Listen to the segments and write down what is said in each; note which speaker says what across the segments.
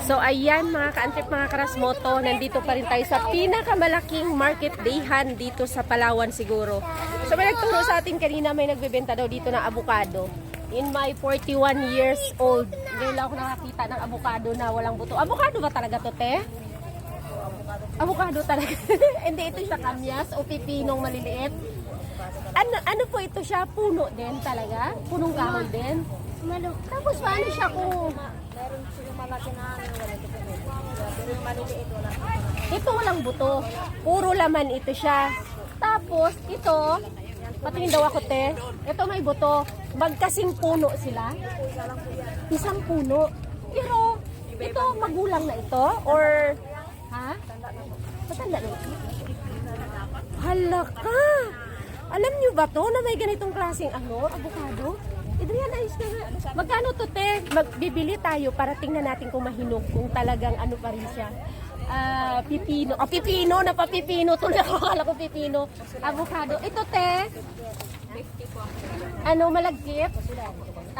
Speaker 1: So ayan mga ka-antrip, mga karasmoto, nandito pa rin tayo sa pinakamalaking market dayhan dito sa Palawan siguro. So may nagturo sa atin kanina, may nagbebenta daw dito ng avocado. In my 41 years old, ngayon lang ako nakakita ng avocado na walang buto. Avocado ba talaga to, te? Avocado talaga. Hindi ito siya kamyas o pipinong maliliit. Ano po ito siya? Puno din talaga? Punong kahoy din? Tapos paano siya kung...
Speaker 2: Meron silang malaki na pero yung maliliit wala.
Speaker 1: Ito walang buto. Puro laman ito siya. Tapos ito, patingin daw ako, te. Ito may buto. Magkasing puno sila. Isang puno. Pero ito magulang na ito or ha? Matanda na ito. Hala ka! Alam niyo ba to na may ganitong klaseng avocado? Adrian, ayos na nga. Magkano to, te? Magbibili tayo para tingnan natin kung mahinog, kung talagang ano pa rin siya. Pipino. Pipino! Napapipino. Tuloy ako, akala ko pipino. Avocado. Ito, te? Malagkit?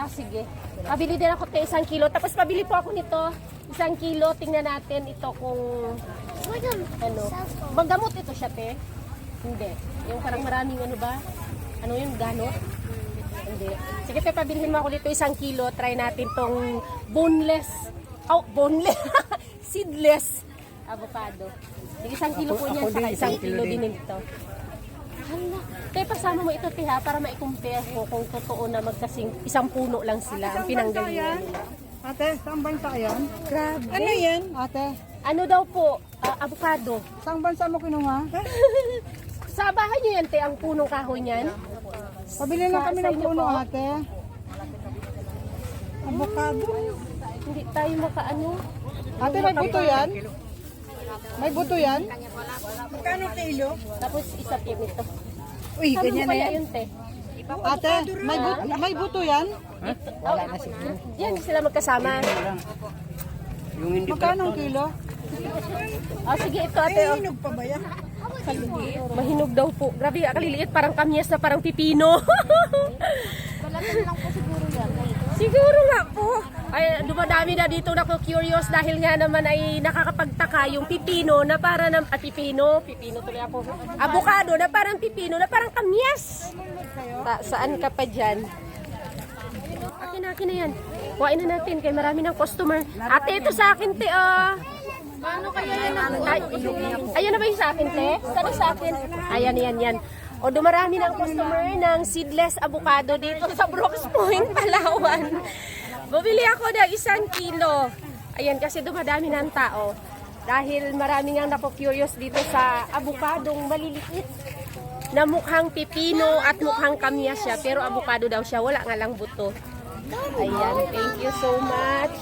Speaker 1: Sige. Pabili din ako, te, 1 kilo. Tapos pabili po ako nito. 1 kilo. Tingnan natin ito kung... Magamot ito siya, te? Hindi. Yung parang maraming yung ganot? Hindi. Sige, te, pabilihin mo ako dito 1 kilo. Try natin tong boneless. Seedless avocado. Sige, 1 kilo po niyan. Saka 1 kilo din ito. Hala. Te, pasama mo ito, te, ha, para ma-compare ko kung totoo na magkasing isang puno lang sila. Ang pinanggalingan nila.
Speaker 3: Ate, saan bansa yan?
Speaker 1: Grabe.
Speaker 3: Ano yan, ate?
Speaker 1: Ano daw po? Avocado.
Speaker 3: Saan bansa mo kinuha?
Speaker 1: Sa bahay niyo yan, te, ang punong kahoy niyan?
Speaker 3: Pabili na kami
Speaker 1: Sa
Speaker 3: ng
Speaker 1: inyo
Speaker 3: puno,
Speaker 1: po?
Speaker 3: ate. Avocado.
Speaker 1: Hindi tayo makaano.
Speaker 3: Ate, may buto yan? May buto yan? Magkano kilo?
Speaker 1: Tapos isa po nito.
Speaker 3: Uy,
Speaker 1: Saan
Speaker 3: ganyan
Speaker 1: mo
Speaker 3: na
Speaker 1: kaya
Speaker 3: yan.
Speaker 1: yun, te?
Speaker 3: Ate, may buto yan?
Speaker 1: Wala na siguro. Yan, sila magkasama.
Speaker 3: Magkano ang kilo?
Speaker 1: Sige, ito, ate.
Speaker 3: Hinog pa ba yan?
Speaker 1: Mahinog daw po. Grabe, kaliliit. Parang kamyas na parang pipino.
Speaker 2: Balatan lang po siguro yan.
Speaker 1: Siguro nga po. Ay, dumadami na dito na ko curious dahil nga naman ay nakakapagtaka yung pipino na para ng pipino tuloy ako. Avocado na parang pipino na parang kamyas. Saan ka pa dyan? Akin na yan. Kuhain na natin kay marami ng customer. Ate, ito sa akin, te.
Speaker 2: Paano kaya yan?
Speaker 1: Ayan na ba yung sa akin, te? Saan sa akin? Ayan, yan. O, dumarami ng customer ng seedless avocado dito sa Brooks Point, Palawan. Bumili ako ng 1 kilo. Ayan, kasi dumadami ng tao. Dahil marami nga napo-curious dito sa avocadong maliliit na mukhang pipino at mukhang kamyas siya. Pero avocado daw siya, wala nga lang buto. Ayan, thank you so much.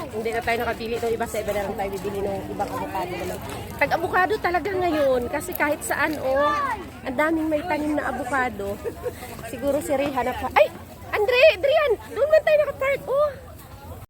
Speaker 1: Hindi na tayo nakapili itong iba, sa iba na lang tayo bibili ng ibang avocado naman. Tag-avocado talaga ngayon kasi kahit saan, ang daming may tanim na avocado. Siguro si Rihanna pa. Ay! Adrian! Doon man tayo nakapark,